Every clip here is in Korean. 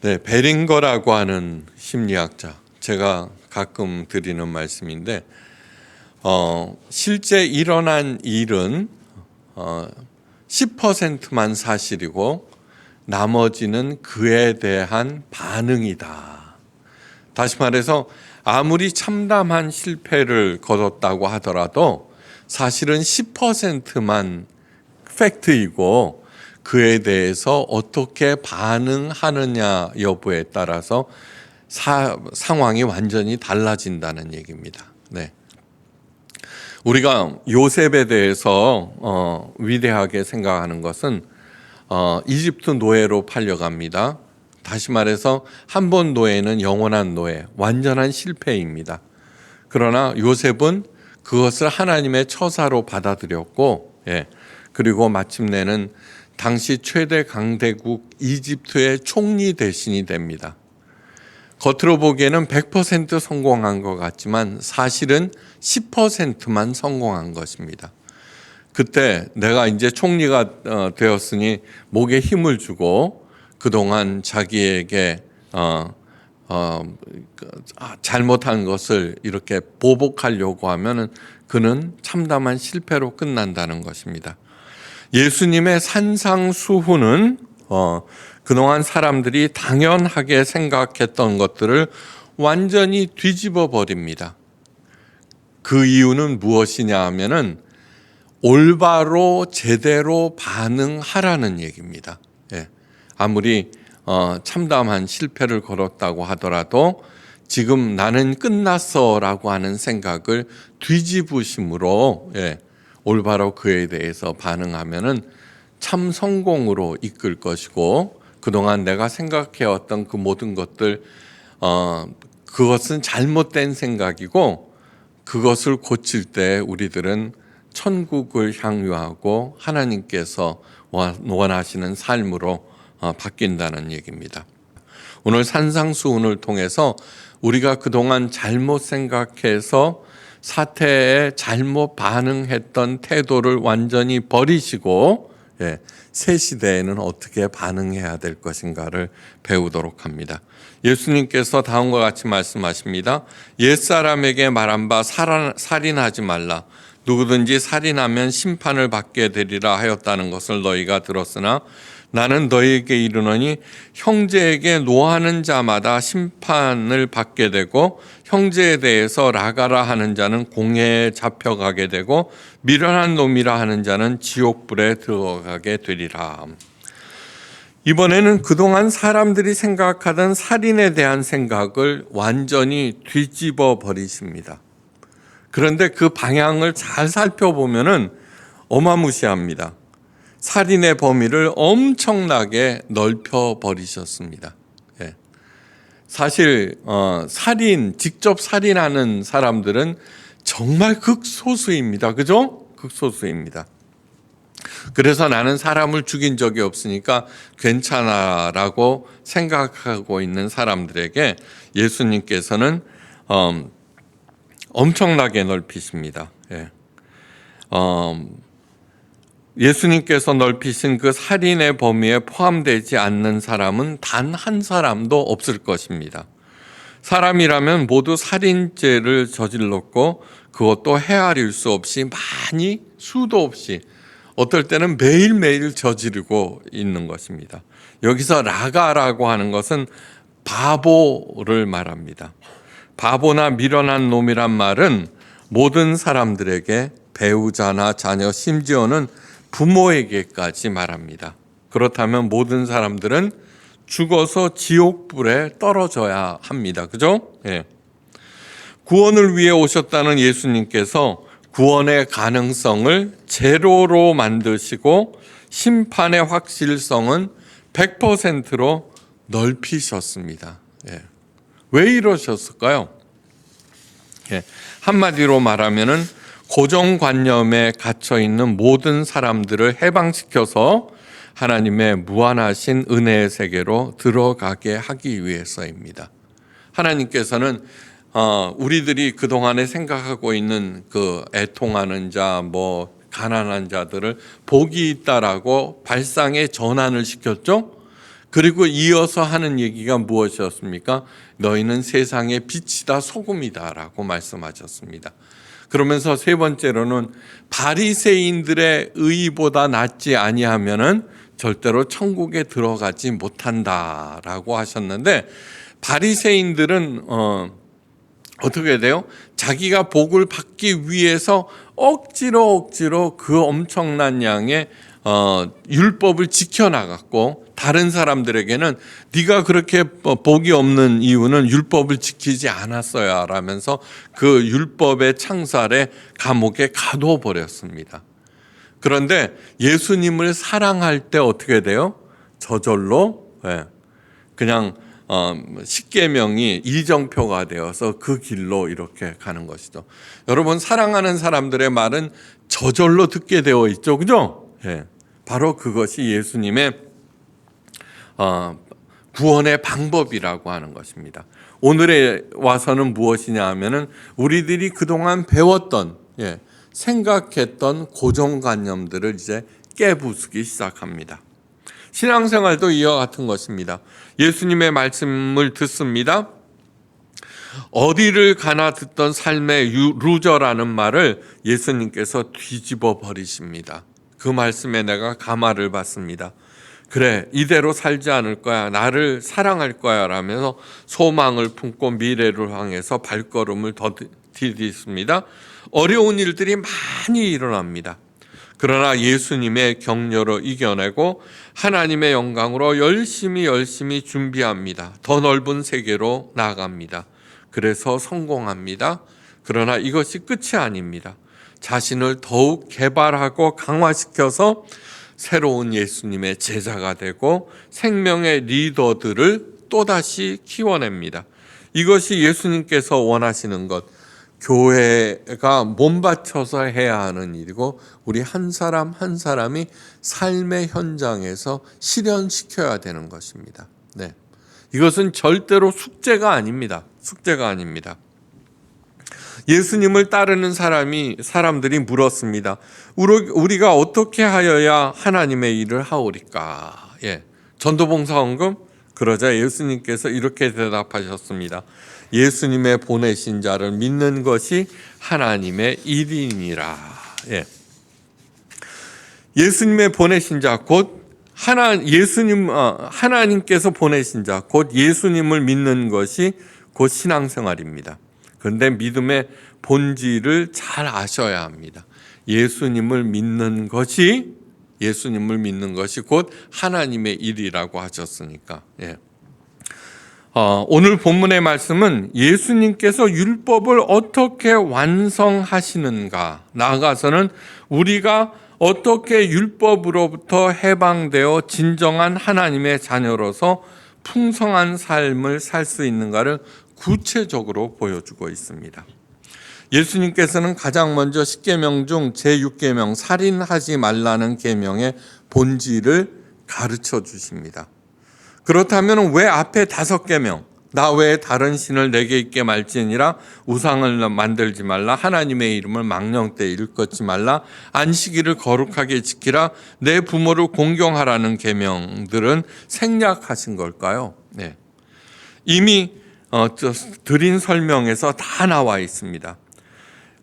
네, 베링거라고 하는 심리학자, 제가 가끔 드리는 말씀인데, 실제 일어난 일은 10%만 사실이고 나머지는 그에 대한 반응이다. 다시 말해서 아무리 참담한 실패를 거뒀다고 하더라도 사실은 10%만 팩트이고 그에 대해서 어떻게 반응하느냐 여부에 따라서 상황이 완전히 달라진다는 얘기입니다. 네. 우리가 요셉에 대해서 위대하게 생각하는 것은 이집트 노예로 팔려갑니다. 다시 말해서 한 번 노예는 영원한 노예, 완전한 실패입니다. 그러나 요셉은 그것을 하나님의 처사로 받아들였고, 그리고 마침내는 당시 최대 강대국 이집트의 총리 대신이 됩니다. 겉으로 보기에는 100% 성공한 것 같지만 사실은 10%만 성공한 것입니다. 그때 내가 이제 총리가 되었으니 목에 힘을 주고 그동안 자기에게 잘못한 것을 이렇게 보복하려고 하면은 그는 참담한 실패로 끝난다는 것입니다. 예수님의 산상수훈은 그동안 사람들이 당연하게 생각했던 것들을 완전히 뒤집어 버립니다. 그 이유는 무엇이냐 하면은 올바로 제대로 반응하라는 얘기입니다. 아무리 참담한 실패를 걸었다고 하더라도 지금 나는 끝났어라고 하는 생각을 뒤집으심으로 올바로 그에 대해서 반응하면은 참 성공으로 이끌 것이고, 그동안 내가 생각해왔던 그 모든 것들 그것은 잘못된 생각이고 그것을 고칠 때 우리들은 천국을 향유하고 하나님께서 원하시는 삶으로 바뀐다는 얘기입니다. 오늘 산상수훈을 통해서 우리가 그동안 잘못 생각해서 사태에 잘못 반응했던 태도를 완전히 버리시고 새 시대에는 어떻게 반응해야 될 것인가를 배우도록 합니다. 예수님께서 다음과 같이 말씀하십니다. 옛사람에게 말한 바 살인하지 말라. 누구든지 살인하면 심판을 받게 되리라 하였다는 것을 너희가 들었으나 나는 너희에게 이르노니 형제에게 노하는 자마다 심판을 받게 되고 형제에 대해서 라가라 하는 자는 공회에 잡혀가게 되고 미련한 놈이라 하는 자는 지옥불에 들어가게 되리라. 이번에는 그동안 사람들이 생각하던 살인에 대한 생각을 완전히 뒤집어 버리십니다. 그런데 그 방향을 잘 살펴보면은 어마무시합니다. 살인의 범위를 엄청나게 넓혀 버리셨습니다. 사실 직접 살인하는 사람들은 정말 극소수입니다. 그죠? 극소수입니다. 그래서 나는 사람을 죽인 적이 없으니까 괜찮아라고 생각하고 있는 사람들에게 예수님께서는 엄청나게 넓히십니다. 예수님께서 넓히신 그 살인의 범위에 포함되지 않는 사람은 단 한 사람도 없을 것입니다. 사람이라면 모두 살인죄를 저질렀고 그것도 헤아릴 수 없이 많이 수도 없이 어떨 때는 매일매일 저지르고 있는 것입니다. 여기서 라가라고 하는 것은 바보를 말합니다. 바보나 미련한 놈이란 말은 모든 사람들에게 배우자나 자녀 심지어는 부모에게까지 말합니다. 그렇다면 모든 사람들은 죽어서 지옥불에 떨어져야 합니다. 그죠? 구원을 위해 오셨다는 예수님께서 구원의 가능성을 제로로 만드시고 심판의 확실성은 100%로 넓히셨습니다. 왜 이러셨을까요? 한마디로 말하면은 고정관념에 갇혀있는 모든 사람들을 해방시켜서 하나님의 무한하신 은혜의 세계로 들어가게 하기 위해서입니다. 하나님께서는 우리들이 그동안에 생각하고 있는 그 애통하는 자, 가난한 자들을 복이 있다라고 발상의 전환을 시켰죠. 그리고 이어서 하는 얘기가 무엇이었습니까? 너희는 세상의 빛이다 소금이다 라고 말씀하셨습니다. 그러면서 세 번째로는 바리새인들의 의보다 낫지 아니하면은 절대로 천국에 들어가지 못한다라고 하셨는데, 바리새인들은 어떻게 돼요? 자기가 복을 받기 위해서 억지로 그 엄청난 양의 율법을 지켜나갔고, 다른 사람들에게는 네가 그렇게 복이 없는 이유는 율법을 지키지 않았어야 라면서 그 율법의 창살에 감옥에 가둬버렸습니다. 그런데 예수님을 사랑할 때 어떻게 돼요? 저절로 그냥 십계명이 일정표가 되어서 그 길로 이렇게 가는 것이죠. 여러분, 사랑하는 사람들의 말은 저절로 듣게 되어 있죠, 그죠? 바로 그것이 예수님의 구원의 방법이라고 하는 것입니다. 오늘에 와서는 무엇이냐 하면은 우리들이 그동안 배웠던 생각했던 고정관념들을 이제 깨부수기 시작합니다. 신앙생활도 이와 같은 것입니다. 예수님의 말씀을 듣습니다. 어디를 가나 듣던 삶의 루저라는 말을 예수님께서 뒤집어 버리십니다. 그 말씀에 내가 감화를 받습니다. 그래, 이대로 살지 않을 거야, 나를 사랑할 거야 라면서 소망을 품고 미래를 향해서 발걸음을 디디습니다. 어려운 일들이 많이 일어납니다. 그러나 예수님의 격려로 이겨내고 하나님의 영광으로 열심히 준비합니다. 더 넓은 세계로 나아갑니다. 그래서 성공합니다. 그러나 이것이 끝이 아닙니다. 자신을 더욱 개발하고 강화시켜서 새로운 예수님의 제자가 되고 생명의 리더들을 또다시 키워냅니다. 이것이 예수님께서 원하시는 것, 교회가 몸바쳐서 해야 하는 일이고 우리 한 사람 한 사람이 삶의 현장에서 실현시켜야 되는 것입니다. 이것은 절대로 숙제가 아닙니다. 예수님을 따르는 사람들이 물었습니다. 우리가 어떻게 하여야 하나님의 일을 하오리까? 전도봉사헌금? 그러자 예수님께서 이렇게 대답하셨습니다. 예수님의 보내신 자를 믿는 것이 하나님의 일이니라. 예수님의 보내신 자, 곧 하나님께서 보내신 자, 곧 예수님을 믿는 것이 곧 신앙생활입니다. 그런데 믿음의 본질을 잘 아셔야 합니다. 예수님을 믿는 것이 곧 하나님의 일이라고 하셨으니까. 오늘 본문의 말씀은 예수님께서 율법을 어떻게 완성하시는가, 나아가서는 우리가 어떻게 율법으로부터 해방되어 진정한 하나님의 자녀로서 풍성한 삶을 살 수 있는가를 구체적으로 보여주고 있습니다. 예수님께서는 가장 먼저 10계명 중 제6계명 살인하지 말라는 계명의 본질을 가르쳐 주십니다. 그렇다면 왜 앞에 5계명, 나 외에 다른 신을 내게 있게 말지니라, 우상을 만들지 말라, 하나님의 이름을 망령되이 일컫지 말라, 안식일을 거룩하게 지키라, 내 부모를 공경하라는 계명들은 생략하신 걸까요? 이미 드린 설명에서 다 나와 있습니다.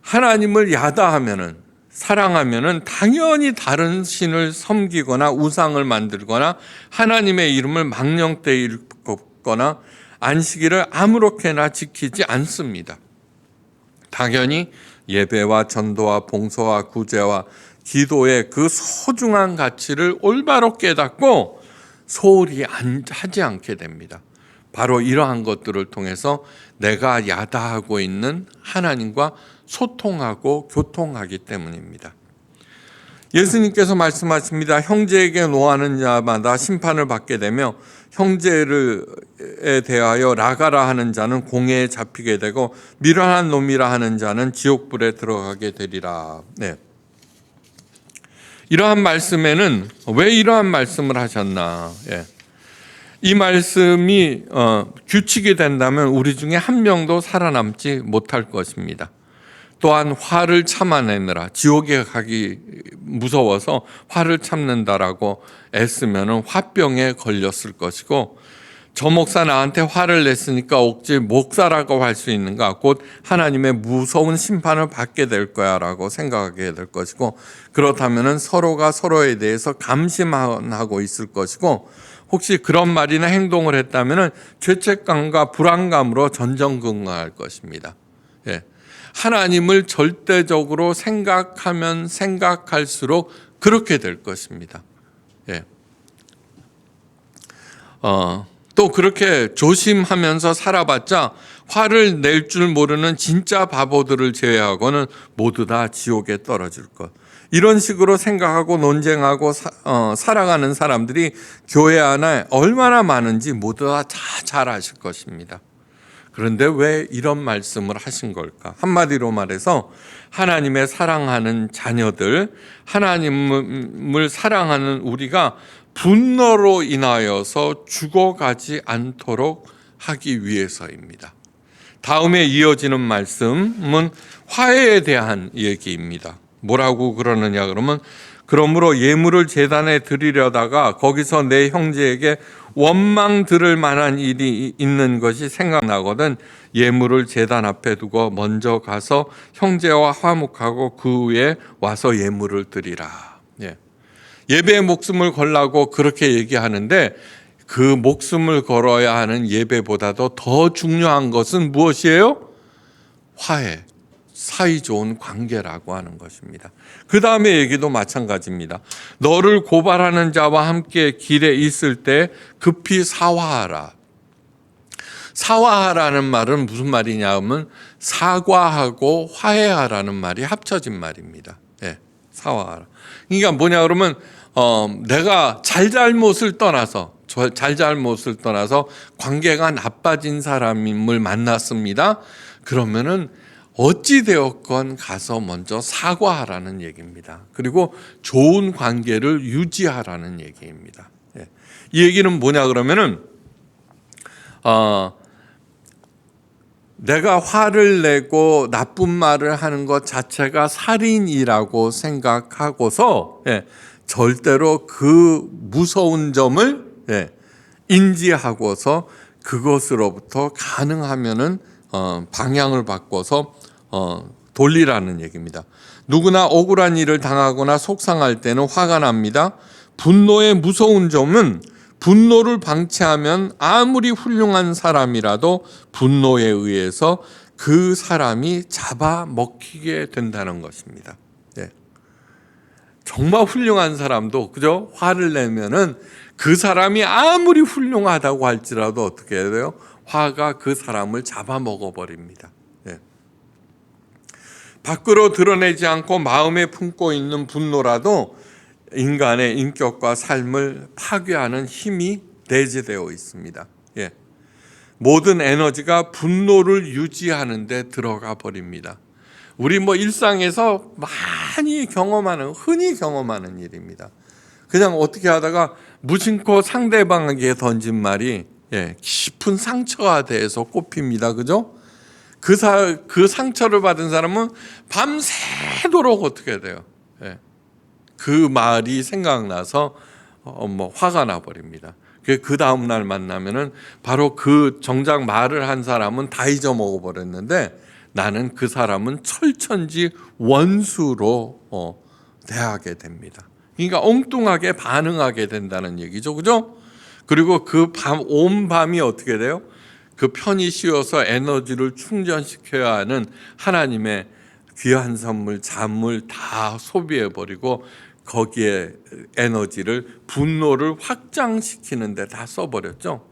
하나님을 야다하면은, 사랑하면은 당연히 다른 신을 섬기거나 우상을 만들거나 하나님의 이름을 망령되이 일컫거나 안식일을 아무렇게나 지키지 않습니다. 당연히 예배와 전도와 봉사와 구제와 기도의 그 소중한 가치를 올바로 깨닫고 소홀히 하지 않게 됩니다. 바로 이러한 것들을 통해서 내가 야다하고 있는 하나님과 소통하고 교통하기 때문입니다. 예수님께서 말씀하십니다. 형제에게 노하는 자마다 심판을 받게 되며 형제에 대하여 라가라 하는 자는 공회에 잡히게 되고 미련한 놈이라 하는 자는 지옥불에 들어가게 되리라. 이러한 말씀에는 왜 이러한 말씀을 하셨나? 이 말씀이 규칙이 된다면 우리 중에 한 명도 살아남지 못할 것입니다. 또한 화를 참아내느라 지옥에 가기 무서워서 화를 참는다라고 애쓰면 화병에 걸렸을 것이고, 저 목사 나한테 화를 냈으니까 억지 목사라고 할 수 있는가, 곧 하나님의 무서운 심판을 받게 될 거야 라고 생각하게 될 것이고, 그렇다면 서로가 서로에 대해서 감시만 하고 있을 것이고, 혹시 그런 말이나 행동을 했다면 죄책감과 불안감으로 전전긍긍할 것입니다. 예. 하나님을 절대적으로 생각하면 생각할수록 그렇게 될 것입니다. 예. 또 그렇게 조심하면서 살아봤자 화를 낼 줄 모르는 진짜 바보들을 제외하고는 모두 다 지옥에 떨어질 것. 이런 식으로 생각하고 논쟁하고 살아가는 사람들이 교회 안에 얼마나 많은지 모두 다 잘 아실 것입니다. 그런데 왜 이런 말씀을 하신 걸까? 한마디로 말해서 하나님의 사랑하는 자녀들, 하나님을 사랑하는 우리가 분노로 인하여서 죽어가지 않도록 하기 위해서입니다. 다음에 이어지는 말씀은 화해에 대한 얘기입니다. 뭐라고 그러느냐 그러면, 그러므로 예물을 제단에 드리려다가 거기서 내 형제에게 원망 들을 만한 일이 있는 것이 생각나거든 예물을 제단 앞에 두고 먼저 가서 형제와 화목하고 그 후에 와서 예물을 드리라. 예배의 목숨을 걸라고 그렇게 얘기하는데, 그 목숨을 걸어야 하는 예배보다도 더 중요한 것은 무엇이에요? 화해, 사이좋은 관계라고 하는 것입니다. 그 다음에 얘기도 마찬가지입니다. 너를 고발하는 자와 함께 길에 있을 때 급히 사화하라. 사화하라는 말은 무슨 말이냐 하면 사과하고 화해하라는 말이 합쳐진 말입니다. 예, 사화하라. 그러니까 뭐냐 그러면 내가 잘잘못을 떠나서 관계가 나빠진 사람을 만났습니다. 그러면은 어찌 되었건 가서 먼저 사과하라는 얘기입니다. 그리고 좋은 관계를 유지하라는 얘기입니다. 이 얘기는 뭐냐 그러면은 내가 화를 내고 나쁜 말을 하는 것 자체가 살인이라고 생각하고서 절대로 그 무서운 점을 인지하고서 그것으로부터 가능하면은 방향을 바꿔서 돌리라는 얘기입니다. 누구나 억울한 일을 당하거나 속상할 때는 화가 납니다. 분노의 무서운 점은 분노를 방치하면 아무리 훌륭한 사람이라도 분노에 의해서 그 사람이 잡아먹히게 된다는 것입니다. 정말 훌륭한 사람도 그죠? 화를 내면은 그 사람이 아무리 훌륭하다고 할지라도 어떻게 해야 돼요? 화가 그 사람을 잡아먹어 버립니다. 밖으로 드러내지 않고 마음에 품고 있는 분노라도 인간의 인격과 삶을 파괴하는 힘이 내재되어 있습니다. 모든 에너지가 분노를 유지하는 데 들어가 버립니다. 우리 일상에서 많이 흔히 경험하는 일입니다. 그냥 어떻게 하다가 무심코 상대방에게 던진 말이 깊은 상처가 돼서 꼽힙니다. 그죠? 그 상처를 받은 사람은 밤새도록 어떻게 돼요? 그 말이 생각나서 화가 나버립니다. 그 다음날 만나면은 바로 그 정작 말을 한 사람은 다 잊어먹어 버렸는데 나는 그 사람은 철천지 원수로 대하게 됩니다. 그러니까 엉뚱하게 반응하게 된다는 얘기죠. 그죠? 그리고 온 밤이 어떻게 돼요? 그 편히 쉬어서 에너지를 충전시켜야 하는 하나님의 귀한 선물, 잠을 다 소비해버리고 거기에 에너지를 분노를 확장시키는 데 다 써버렸죠.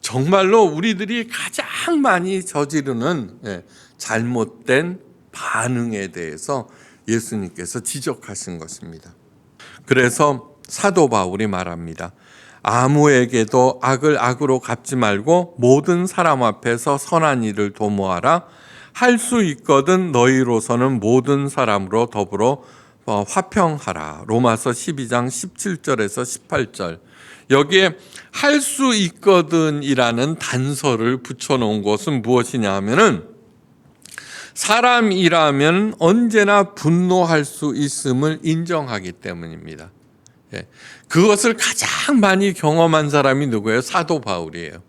정말로 우리들이 가장 많이 저지르는 잘못된 반응에 대해서 예수님께서 지적하신 것입니다. 그래서 사도 바울이 말합니다. 아무에게도 악을 악으로 갚지 말고 모든 사람 앞에서 선한 일을 도모하라. 할 수 있거든 너희로서는 모든 사람으로 더불어 화평하라. 로마서 12장 17절에서 18절. 여기에 할 수 있거든이라는 단서를 붙여놓은 것은 무엇이냐 하면은 사람이라면 언제나 분노할 수 있음을 인정하기 때문입니다. 예. 그것을 가장 많이 경험한 사람이 누구예요? 사도 바울이에요.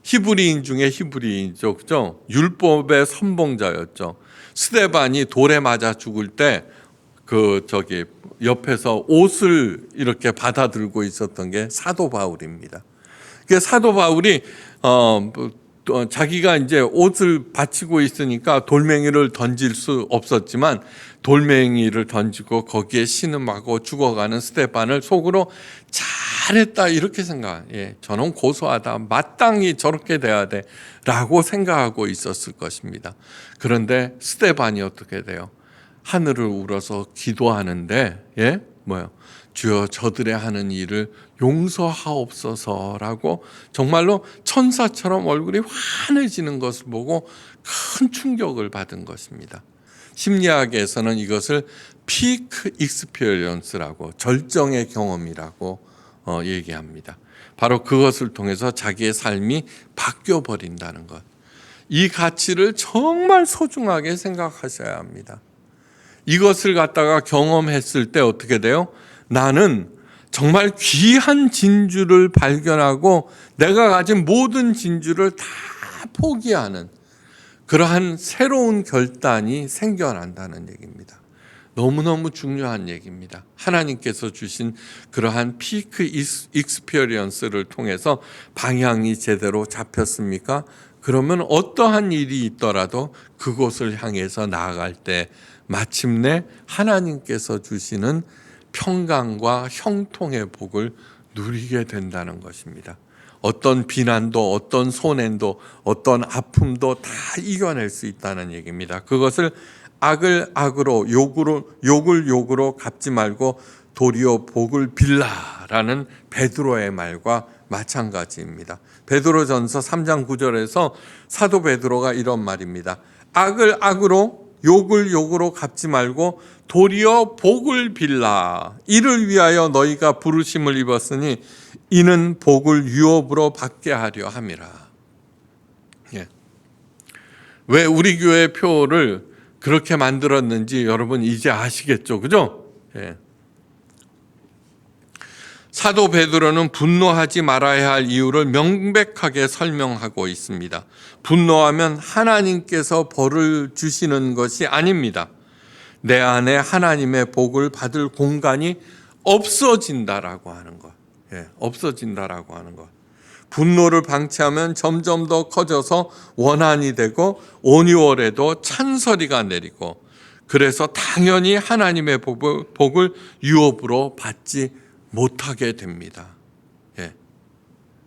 히브리인 중에 히브리인이죠. 그죠? 율법의 선봉자였죠. 스데반이 돌에 맞아 죽을 때 옆에서 옷을 이렇게 받아들고 있었던 게 사도 바울입니다. 그 사도 바울이 자기가 이제 옷을 받치고 있으니까 돌멩이를 던질 수 없었지만 돌멩이를 던지고 거기에 신음하고 죽어가는 스데반을 속으로 잘했다 이렇게 생각. 저는 고소하다. 마땅히 저렇게 돼야 돼라고 생각하고 있었을 것입니다. 그런데 스데반이 어떻게 돼요? 하늘을 울어서 기도하는데 주여 저들의 하는 일을 용서하옵소서라고 정말로 천사처럼 얼굴이 환해지는 것을 보고 큰 충격을 받은 것입니다. 심리학에서는 이것을 피크 익스피리언스라고 절정의 경험이라고 얘기합니다. 바로 그것을 통해서 자기의 삶이 바뀌어 버린다는 것. 이 가치를 정말 소중하게 생각하셔야 합니다. 이것을 갖다가 경험했을 때 어떻게 돼요? 나는 정말 귀한 진주를 발견하고 내가 가진 모든 진주를 다 포기하는 그러한 새로운 결단이 생겨난다는 얘기입니다. 너무너무 중요한 얘기입니다. 하나님께서 주신 그러한 피크 익스피리언스를 통해서 방향이 제대로 잡혔습니까? 그러면 어떠한 일이 있더라도 그곳을 향해서 나아갈 때 마침내 하나님께서 주시는 평강과 형통의 복을 누리게 된다는 것입니다. 어떤 비난도 어떤 손해도 어떤 아픔도 다 이겨낼 수 있다는 얘기입니다. 그것을 악을 악으로 욕을 욕으로 갚지 말고 도리어 복을 빌라라는 베드로의 말과 마찬가지입니다. 베드로전서 3장 9절에서 사도 베드로가 이런 말입니다. 악을 악으로 욕을 욕으로 갚지 말고 도리어 복을 빌라. 이를 위하여 너희가 부르심을 입었으니 이는 복을 유업으로 받게 하려 함이라. 왜 우리 교회 표를 그렇게 만들었는지 여러분 이제 아시겠죠? 그죠? 사도 베드로는 분노하지 말아야 할 이유를 명백하게 설명하고 있습니다. 분노하면 하나님께서 벌을 주시는 것이 아닙니다. 내 안에 하나님의 복을 받을 공간이 없어진다라고 하는 것. 없어진다라고 하는 것. 분노를 방치하면 점점 더 커져서 원한이 되고 온유월에도 찬소리가 내리고 그래서 당연히 하나님의 복을 유업으로 받지 못하게 됩니다.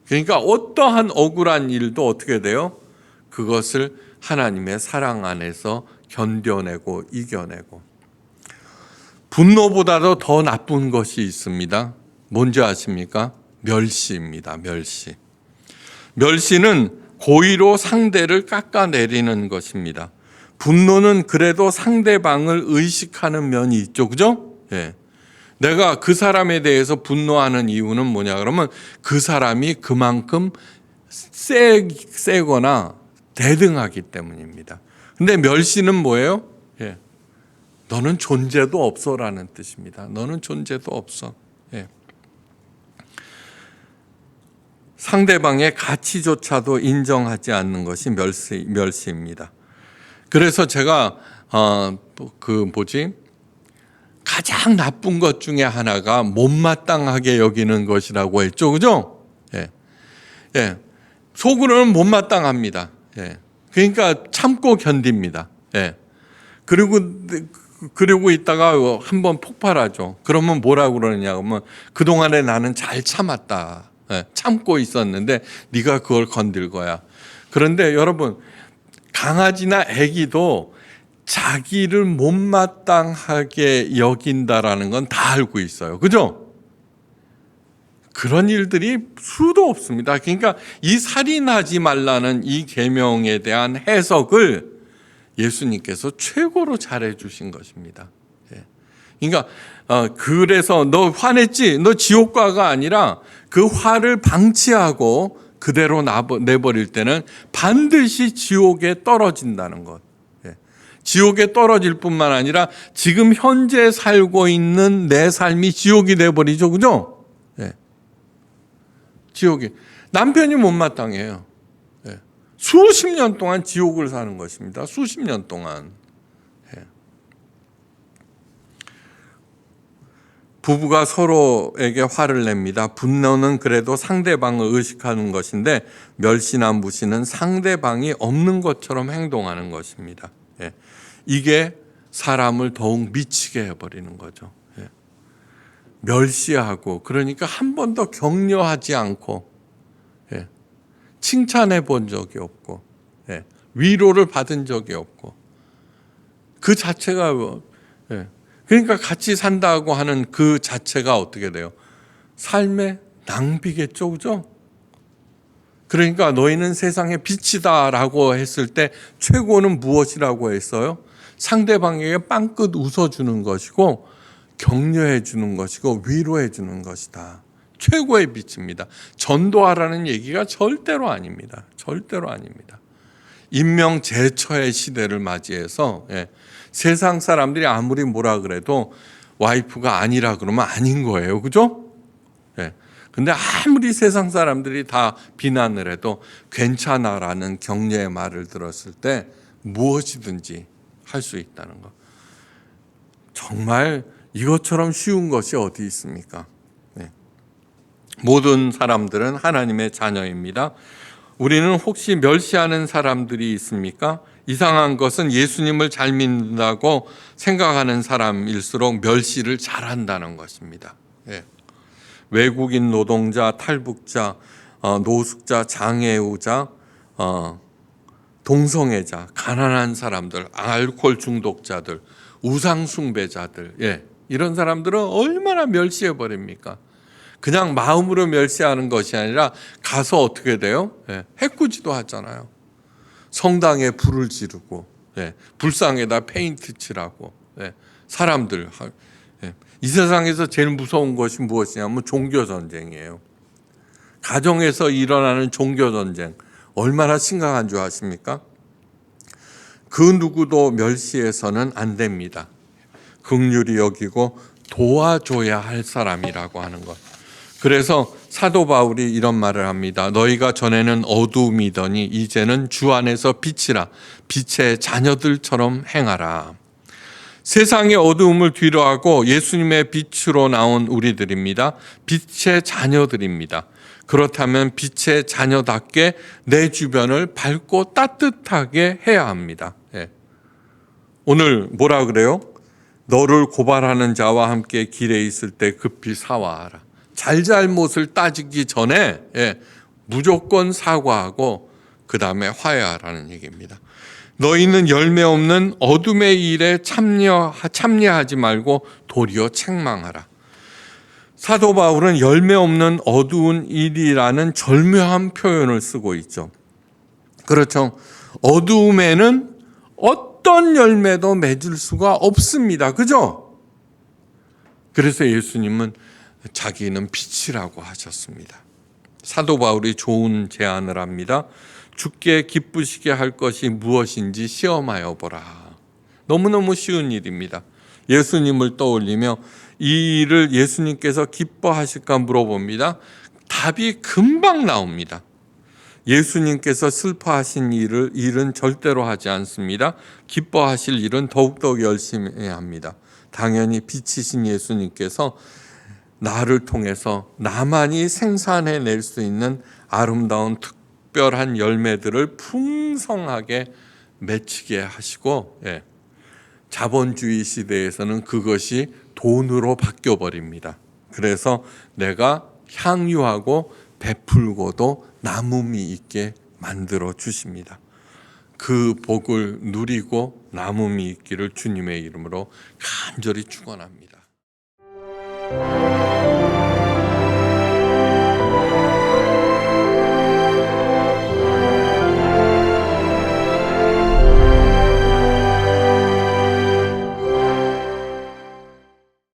그러니까 어떠한 억울한 일도 어떻게 돼요? 그것을 하나님의 사랑 안에서 견뎌내고 이겨내고. 분노보다도 더 나쁜 것이 있습니다. 뭔지 아십니까? 멸시입니다. 멸시. 멸시는 고의로 상대를 깎아내리는 것입니다. 분노는 그래도 상대방을 의식하는 면이 있죠. 그죠? 내가 그 사람에 대해서 분노하는 이유는 뭐냐 그러면 그 사람이 그만큼 세거나 대등하기 때문입니다. 근데 멸시는 뭐예요? 너는 존재도 없어라는 뜻입니다. 너는 존재도 없어. 상대방의 가치조차도 인정하지 않는 것이 멸시입니다. 그래서 제가 가장 나쁜 것 중에 하나가 못마땅하게 여기는 것이라고 했죠. 그죠? 속으로는 못마땅합니다. 그러니까 참고 견딥니다. 그리고 있다가 한번 폭발하죠. 그러면 뭐라고 그러느냐 하면 그동안에 나는 잘 참았다. 참고 있었는데 네가 그걸 건들 거야. 그런데 여러분 강아지나 애기도 자기를 못마땅하게 여긴다라는 건 다 알고 있어요. 그죠? 그런 일들이 수도 없습니다. 그러니까 이 살인하지 말라는 이 계명에 대한 해석을 예수님께서 최고로 잘해 주신 것입니다. 그러니까 그래서 너 화냈지? 너 지옥 가가 아니라 그 화를 방치하고 그대로 내버릴 때는 반드시 지옥에 떨어진다는 것. 지옥에 떨어질 뿐만 아니라 지금 현재 살고 있는 내 삶이 지옥이 돼버리죠. 그죠? 예. 지옥이. 남편이 못마땅해요. 예. 수십 년 동안 지옥을 사는 것입니다. 수십 년 동안. 예. 부부가 서로에게 화를 냅니다. 분노는 그래도 상대방을 의식하는 것인데 멸시나 무시는 상대방이 없는 것처럼 행동하는 것입니다. 예. 이게 사람을 더욱 미치게 해버리는 거죠. 예. 멸시하고 그러니까 한 번도 격려하지 않고 예. 칭찬해 본 적이 없고 예. 위로를 받은 적이 없고 그 자체가 예. 그러니까 같이 산다고 하는 그 자체가 어떻게 돼요? 삶의 낭비겠죠, 그죠? 그러니까 너희는 세상의 빛이다라고 했을 때 최고는 무엇이라고 했어요? 상대방에게 빵긋 웃어주는 것이고 격려해 주는 것이고 위로해 주는 것이다. 최고의 빛입니다. 전도하라는 얘기가 절대로 아닙니다. 절대로 아닙니다. 인명제처의 시대를 맞이해서 예, 세상 사람들이 아무리 뭐라 그래도 와이프가 아니라 그러면 아닌 거예요. 그죠? 예. 근데 아무리 세상 사람들이 다 비난을 해도 괜찮아라는 격려의 말을 들었을 때 무엇이든지 할 수 있다는 것. 정말 이것처럼 쉬운 것이 어디 있습니까? 네. 모든 사람들은 하나님의 자녀입니다. 우리는 혹시 멸시하는 사람들이 있습니까? 이상한 것은 예수님을 잘 믿는다고 생각하는 사람일수록 멸시를 잘한다는 것입니다. 네. 외국인 노동자, 탈북자, 노숙자, 장애우자, 동성애자, 가난한 사람들, 알코올 중독자들, 우상 숭배자들, 예, 이런 사람들은 얼마나 멸시해 버립니까? 그냥 마음으로 멸시하는 것이 아니라 가서 어떻게 돼요? 예, 해코지도 하잖아요. 성당에 불을 지르고, 예, 불상에다 페인트 칠하고, 예, 사람들. 예, 이 세상에서 제일 무서운 것이 무엇이냐면 종교 전쟁이에요. 가정에서 일어나는 종교 전쟁. 얼마나 심각한 줄 아십니까? 그 누구도 멸시해서는 안 됩니다. 긍휼히 여기고 도와줘야 할 사람이라고 하는 것. 그래서 사도 바울이 이런 말을 합니다. 너희가 전에는 어두움이더니 이제는 주 안에서 빛이라. 빛의 자녀들처럼 행하라. 세상의 어두움을 뒤로하고 예수님의 빛으로 나온 우리들입니다. 빛의 자녀들입니다. 그렇다면 빛의 자녀답게 내 주변을 밝고 따뜻하게 해야 합니다. 예. 오늘 뭐라 그래요? 너를 고발하는 자와 함께 길에 있을 때 급히 사과하라. 잘잘못을 따지기 전에 예, 무조건 사과하고 그 다음에 화해하라는 얘기입니다. 너희는 열매 없는 어둠의 일에 참여하지 말고 도리어 책망하라. 사도 바울은 열매 없는 어두운 일이라는 절묘한 표현을 쓰고 있죠. 그렇죠. 어두움에는 어떤 열매도 맺을 수가 없습니다. 그죠? 그래서 예수님은 자기는 빛이라고 하셨습니다. 사도 바울이 좋은 제안을 합니다. 주께 기쁘시게 할 것이 무엇인지 시험하여 보라. 너무너무 쉬운 일입니다. 예수님을 떠올리며 이 일을 예수님께서 기뻐하실까 물어봅니다. 답이 금방 나옵니다. 예수님께서 슬퍼하신 일은 절대로 하지 않습니다. 기뻐하실 일은 더욱더 열심히 합니다. 당연히 빛이신 예수님께서 나를 통해서 나만이 생산해낼 수 있는 아름다운 특별한 열매들을 풍성하게 맺히게 하시고 예. 자본주의 시대에서는 그것이 돈으로 바뀌어버립니다. 그래서 내가 향유하고 베풀고도 남음이 있게 만들어 주십니다. 그 복을 누리고 남음이 있기를 주님의 이름으로 간절히 축원합니다.